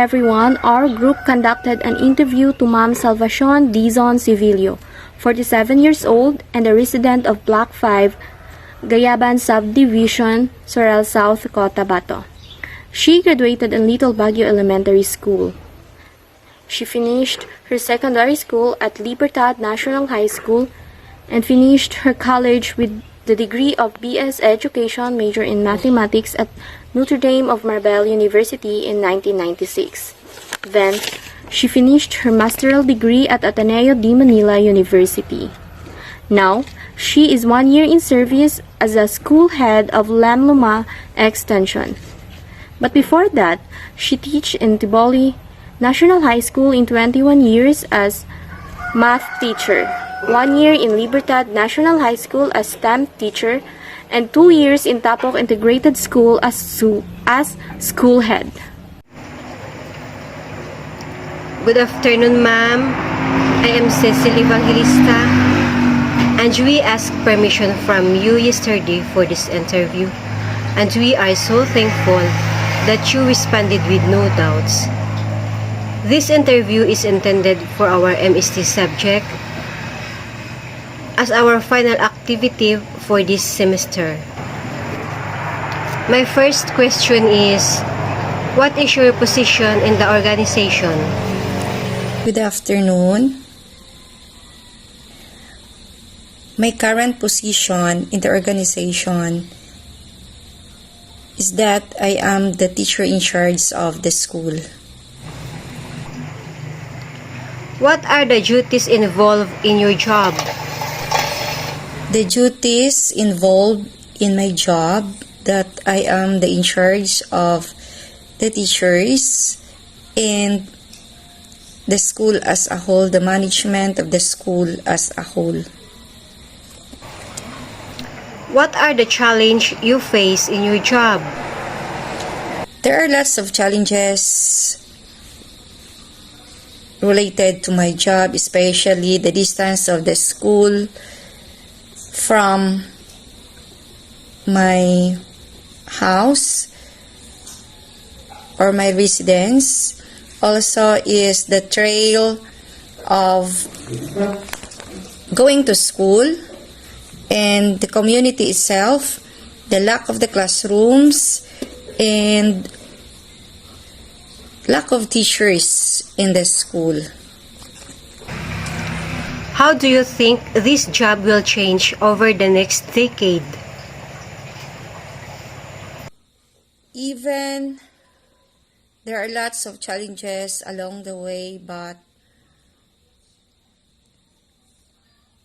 everyone, our group conducted an interview to Ma'am Salvacion Dizon Civilio, 47 years old and a resident of Block 5, Gayaban Subdivision, Sorel South, Cotabato. She graduated in Little Baguio Elementary School. She finished her secondary school at Libertad National High School and finished her college with the degree of BS Education major in Mathematics at Notre Dame of Marbella University in 1996. Then, she finished her master's degree at Ateneo de Manila University. Now, she is 1 year in service as a school head of Lamluma Extension. But before that, she taught in Tiboli National High School in 21 years as math teacher, 1 year in Libertad National High School as STEM teacher, and 2 years in Tapok Integrated School as school head. Good afternoon, ma'am. I am Cecil Evangelista, and we asked permission from you yesterday for this interview, and we are so thankful that you responded with no doubts. This interview is intended for our MST subject as our final activity for this semester. My first question is, what is your position in the organization? Good afternoon. My current position in the organization is that I am the teacher in charge of the school. What are the duties involved in your job? The duties involved in my job that I am the in charge of the teachers and the school as a whole, the management of the school as a whole. What are the challenges you face in your job? There are lots of challenges related to my job, especially the distance of the school from my house or my residence. Also is the trail of going to school and the community itself, the lack of the classrooms and lack of teachers in the school. How do you think this job will change over the next decade? Even there are lots of challenges along the way, but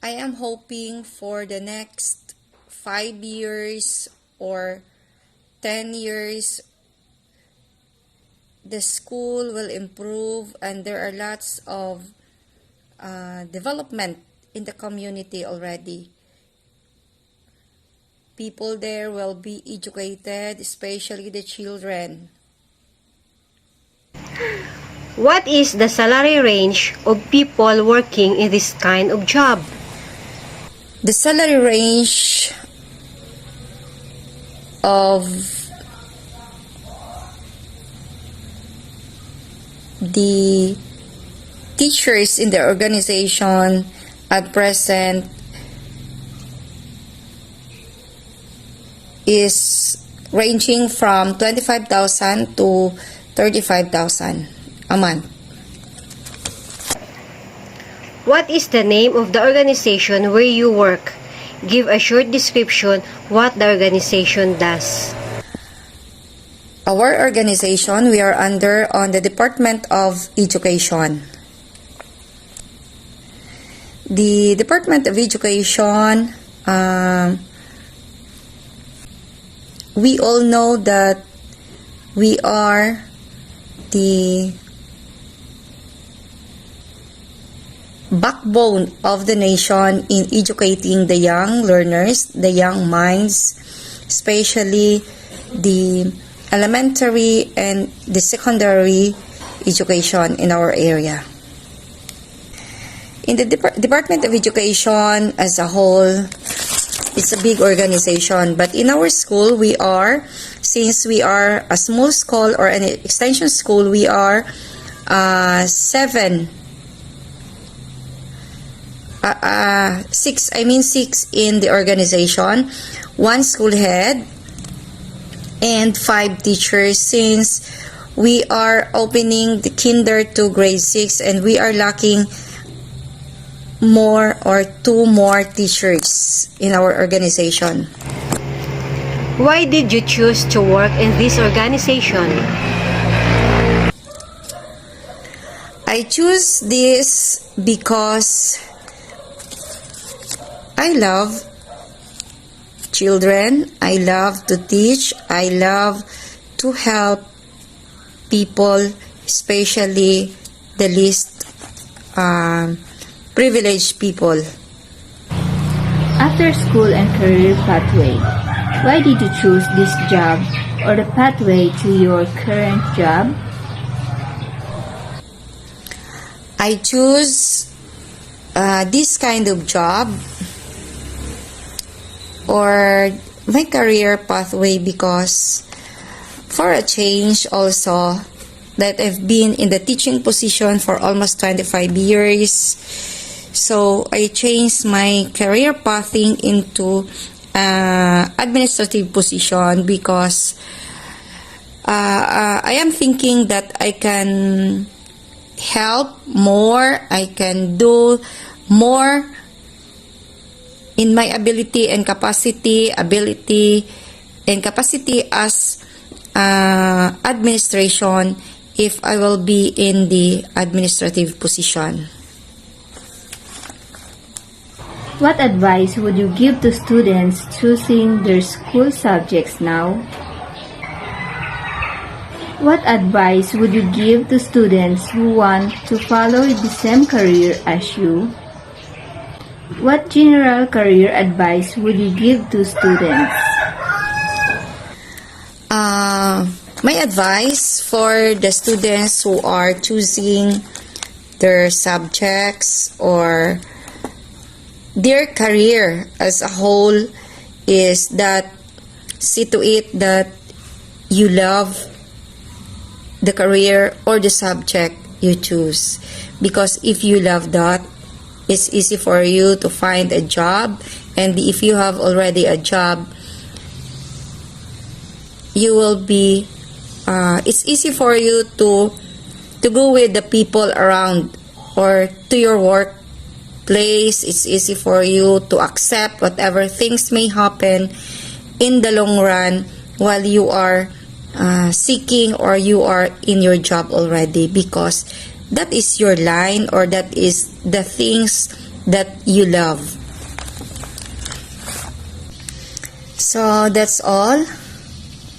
I am hoping for the next 5 years or 10 years, the school will improve and there are lots of development in the community already. People there will be educated, especially the children. What is the salary range of people working in this kind of job? The salary range of the teachers in the organization at present is ranging from 25,000 to 35,000 a month. What is the name of the organization where you work? Give a short description what the organization does. Our organization, we are under on the Department of Education. The Department of Education, we all know that we are the backbone of the nation in educating the young learners, the young minds, especially the elementary and the secondary education in our area. In the Department of Education as a whole, it's a big organization. But in our school, since we are a small school or an extension school, we are six in the organization, one school head, and 5 teachers, since we are opening the kinder to grade 6 and we are lacking more or 2 more teachers in our organization. Why did you choose to work in this organization? I choose this because I love children, I love to teach, I love to help people, especially the least privileged people. After school and career pathway, why did you choose this job or the pathway to your current job? I choose this kind of job or my career pathway because for a change also that I've been in the teaching position for almost 25 years. So I changed my career pathing into administrative position because I am thinking that I can help more, I can do more in my ability and capacity as administration if I will be in the administrative position. What advice would you give to students choosing their school subjects now? What advice would you give to students who want to follow the same career as you? What general career advice would you give to students? My advice for the students who are choosing their subjects or their career as a whole is that see to it that you love the career or the subject you choose, because if you love that, it's easy for you to find a job, and if you have already a job, you will be it's easy for you to go with the people around or to your workplace. It's easy for you to accept whatever things may happen in the long run while you are seeking or you are in your job already, because that is your line or that is the things that you love. So that's all,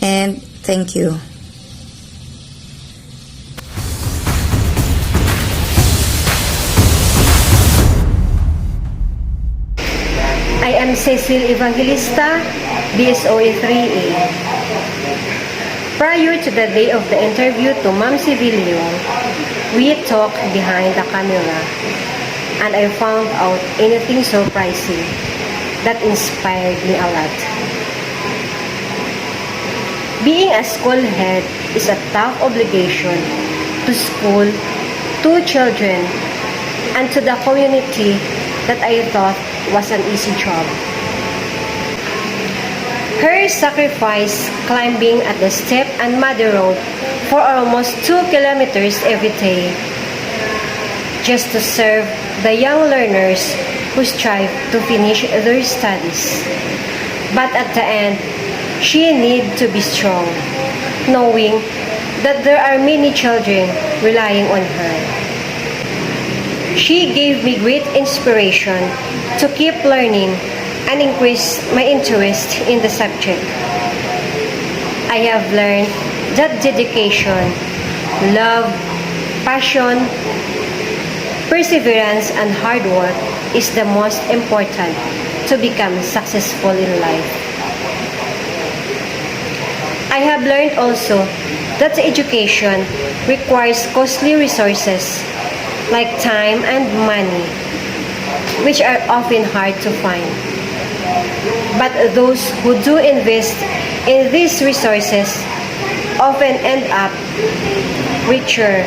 and thank you. I am Cecil Evangelista, BSOE 3A. Prior to the day of the interview to Ma'am Civilio, we talked behind the camera, and I found out anything surprising that inspired me a lot. Being a school head is a tough obligation to school, to children, and to the community that I thought was an easy job. Her sacrifice climbing at the step and muddy road for almost 2 kilometers every day just to serve the young learners who strive to finish their studies. But at the end, she needed to be strong, knowing that there are many children relying on her. She gave me great inspiration to keep learning and increase my interest in the subject. I have learned that dedication, love, passion, perseverance, and hard work is the most important to become successful in life. I have learned also that education requires costly resources like time and money, which are often hard to find. But those who do invest in these resources often end up richer,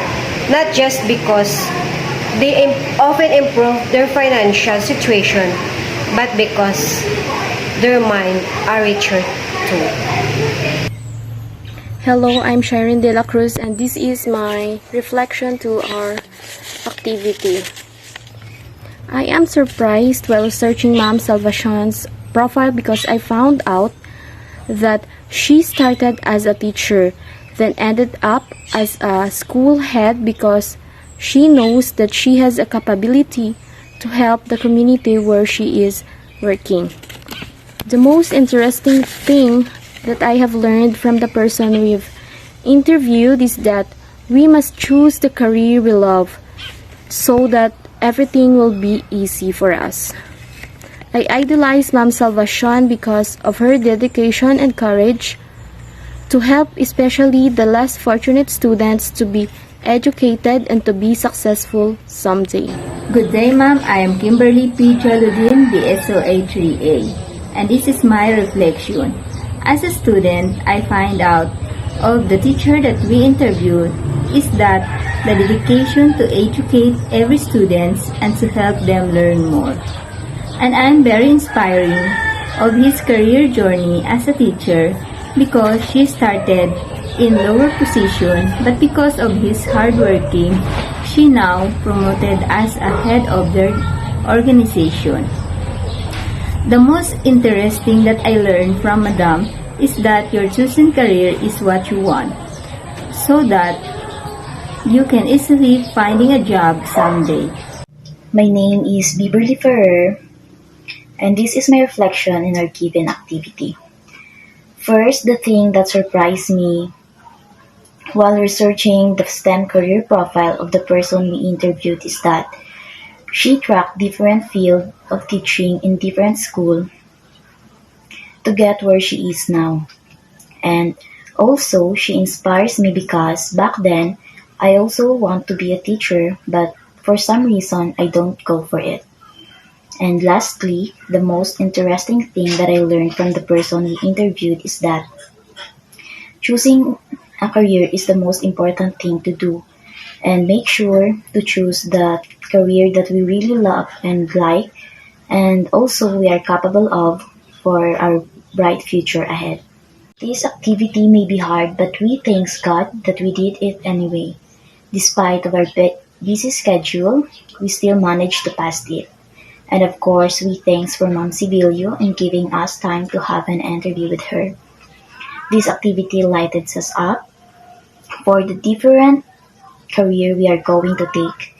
not just because they often improve their financial situation, but because their mind are richer too. Hello, I'm Sharon De La Cruz, and this is my reflection to our activity. I am surprised while searching Ma'am Salvacion's profile because I found out that she started as a teacher, then ended up as a school head because she knows that she has a capability to help the community where she is working. The most interesting thing that I have learned from the person we've interviewed is that we must choose the career we love so that everything will be easy for us. I idolize Ma'am Salvacion because of her dedication and courage to help especially the less fortunate students to be educated and to be successful someday. Good day, ma'am. I am Kimberly P. Jaludin, BSOA 3A, and this is my reflection. As a student, I find out of the teacher that we interviewed is that the dedication to educate every student and to help them learn more. And I am very inspiring of his career journey as a teacher because she started in lower position, but because of his hard working, she now promoted as a head of their organization. The most interesting that I learned from Madam is that your chosen career is what you want, so that you can easily finding a job someday. My name is Beverly Ferrer, and this is my reflection in our given activity. First, the thing that surprised me while researching the STEM career profile of the person we interviewed is that she tracked different fields of teaching in different schools to get where she is now. And also, she inspires me because back then, I also want to be a teacher, but for some reason, I don't go for it. And lastly, the most interesting thing that I learned from the person we interviewed is that choosing a career is the most important thing to do, and make sure to choose the career that we really love and like, and also we are capable of for our bright future ahead. This activity may be hard, but we thank God that we did it anyway. Despite of our busy schedule, we still managed to pass it. And of course, we thanks for Ma'am Sibilio in giving us time to have an interview with her. This activity lighted us up for the different career we are going to take.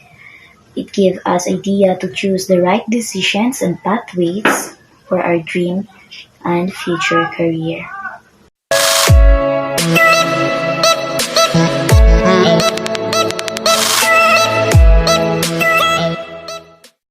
It gives us idea to choose the right decisions and pathways for our dream and future career.